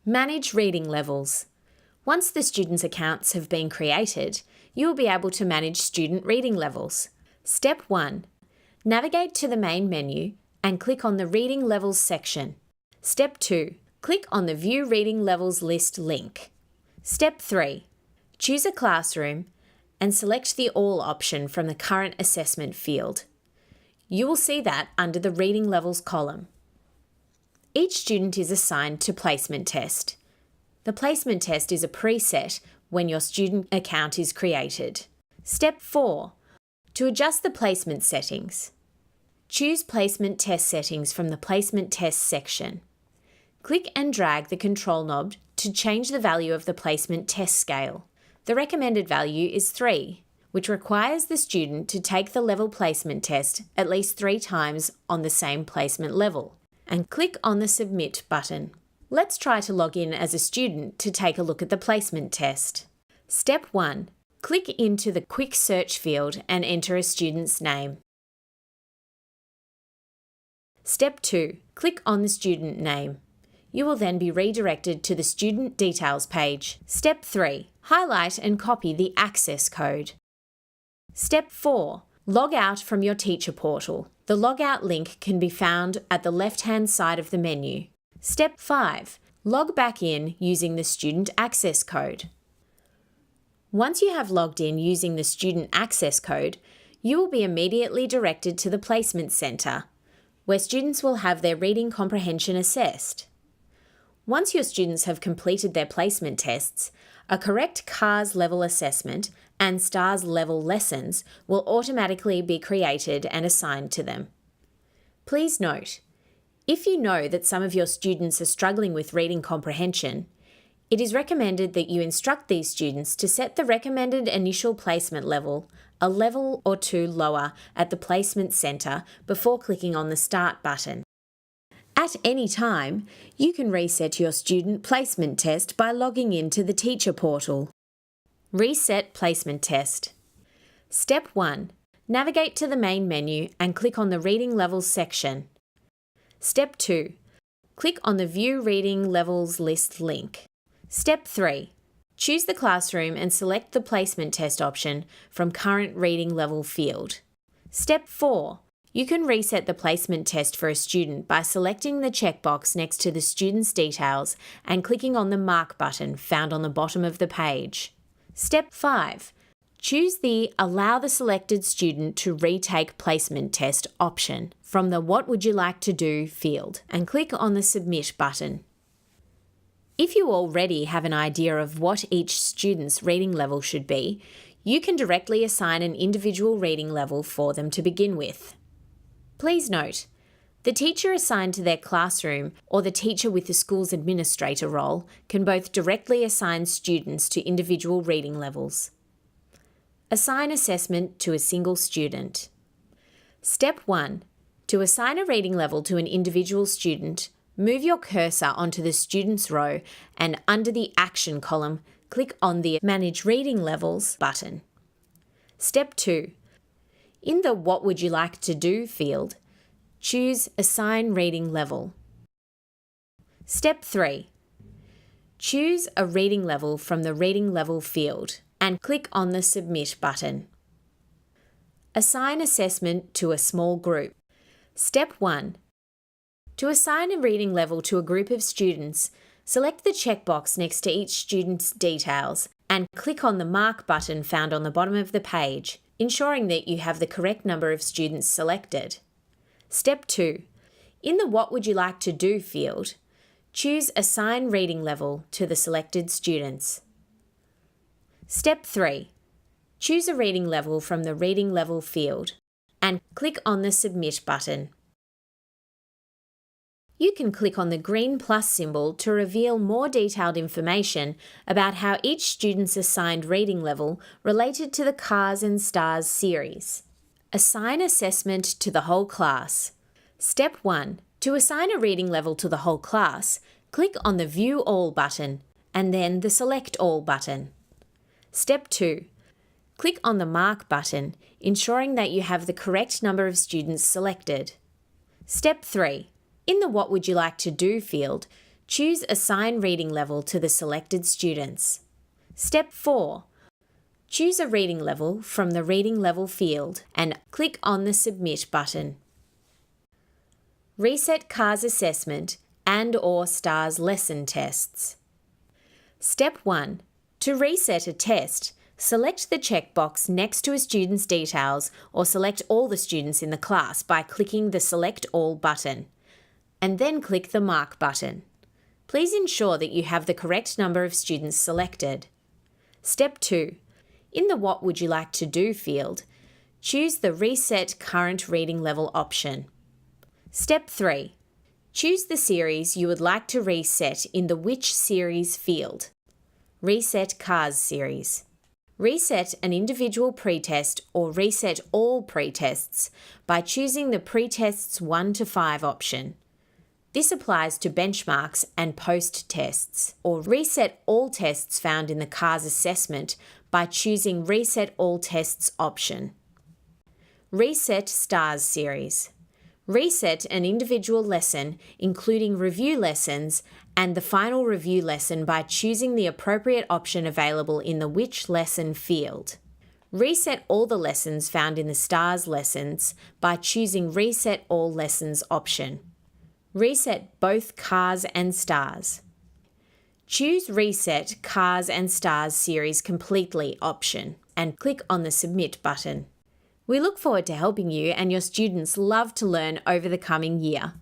Manage reading levels. Once the students' accounts have been created, you will be able to manage student reading levels. Step 1. Navigate to the main menu and click on the Reading Levels section. Step 2. Click on the View Reading Levels List link. Step 3. Choose a classroom and select the All option from the Current Assessment field. You will see that under the Reading Levels column. Each student is assigned to Placement Test. The Placement Test is a preset when your student account is created. Step 4. To adjust the placement settings. Choose Placement Test Settings from the Placement Test section. Click and drag the control knob to change the value of the placement test scale. The recommended value is 3, which requires the student to take the level placement test at least 3 times on the same placement level, and click on the Submit button. Let's try to log in as a student to take a look at the placement test. Step 1. Click into the Quick Search field and enter a student's name. Step 2. Click on the student name. You will then be redirected to the Student Details page. Step 3. Highlight and copy the access code. Step 4. Log out from your teacher portal. The logout link can be found at the left-hand side of the menu. Step 5. Log back in using the student access code. Once you have logged in using the student access code, you will be immediately directed to the Placement Centre, where students will have their reading comprehension assessed. Once your students have completed their placement tests, a correct CARS level assessment and STARS level lessons will automatically be created and assigned to them. Please note, if you know that some of your students are struggling with reading comprehension, it is recommended that you instruct these students to set the recommended initial placement level a level or 2 lower at the Placement Centre before clicking on the Start button. At any time, you can reset your student placement test by logging into the teacher portal. Reset Placement Test. Step 1. Navigate to the main menu and click on the Reading Levels section. Step 2. Click on the View Reading Levels List link. Step 3. Choose the classroom and select the Placement Test option from Current Reading Level field. Step 4. You can reset the placement test for a student by selecting the checkbox next to the student's details and clicking on the Mark button found on the bottom of the page. Step 5. Choose the Allow the selected student to retake placement test option from the What would you like to do field and click on the Submit button. If you already have an idea of what each student's reading level should be, you can directly assign an individual reading level for them to begin with. Please note, the teacher assigned to their classroom or the teacher with the school's administrator role can both directly assign students to individual reading levels. Assign assessment to a single student. Step 1. To assign a reading level to an individual student, move your cursor onto the Students row and under the Action column, click on the Manage Reading Levels button. Step 2. In the What would you like to do field, choose Assign Reading Level. Step 3. Choose a reading level from the Reading Level field and click on the Submit button. Assign assessment to a small group. Step 1. To assign a reading level to a group of students, select the checkbox next to each student's details and click on the Mark button found on the bottom of the page, ensuring that you have the correct number of students selected. Step 2. In the What would you like to do field, choose Assign Reading Level to the selected students. Step 3. Choose a reading level from the Reading Level field and click on the Submit button. You can click on the green plus symbol to reveal more detailed information about how each student's assigned reading level related to the CARS and STARS series. Assign assessment to the whole class. Step 1. To assign a reading level to the whole class, click on the View All button and then the Select All button. Step 2. Click on the Mark button, ensuring that you have the correct number of students selected. Step 3. In the What would you like to do field, Choose Assign Reading Level to the selected students. Step 4. Choose a reading level from the Reading Level field and click on the Submit button. Reset CARS assessment and/or STARS lesson tests. Step 1. To reset a test, select the checkbox next to a student's details or select all the students in the class by clicking the Select All button, and then click the Mark button. Please ensure that you have the correct number of students selected. Step 2. In the What Would You Like to Do field, choose the Reset Current Reading Level option. Step 3. Choose the series you would like to reset in the Which Series field. Reset CARS series. Reset an individual pretest or reset all pretests by choosing the Pretests 1 to 5 option. This applies to benchmarks and post tests, or reset all tests found in the CARS assessment by choosing Reset All Tests option. Reset STARS series. Reset an individual lesson, including review lessons and the final review lesson by choosing the appropriate option available in the Which Lesson field. Reset all the lessons found in the STARS lessons by choosing Reset All Lessons option. Reset both CARS and STARS. Choose Reset CARS and STARS series completely option and click on the Submit button. We look forward to helping you and your students love to learn over the coming year.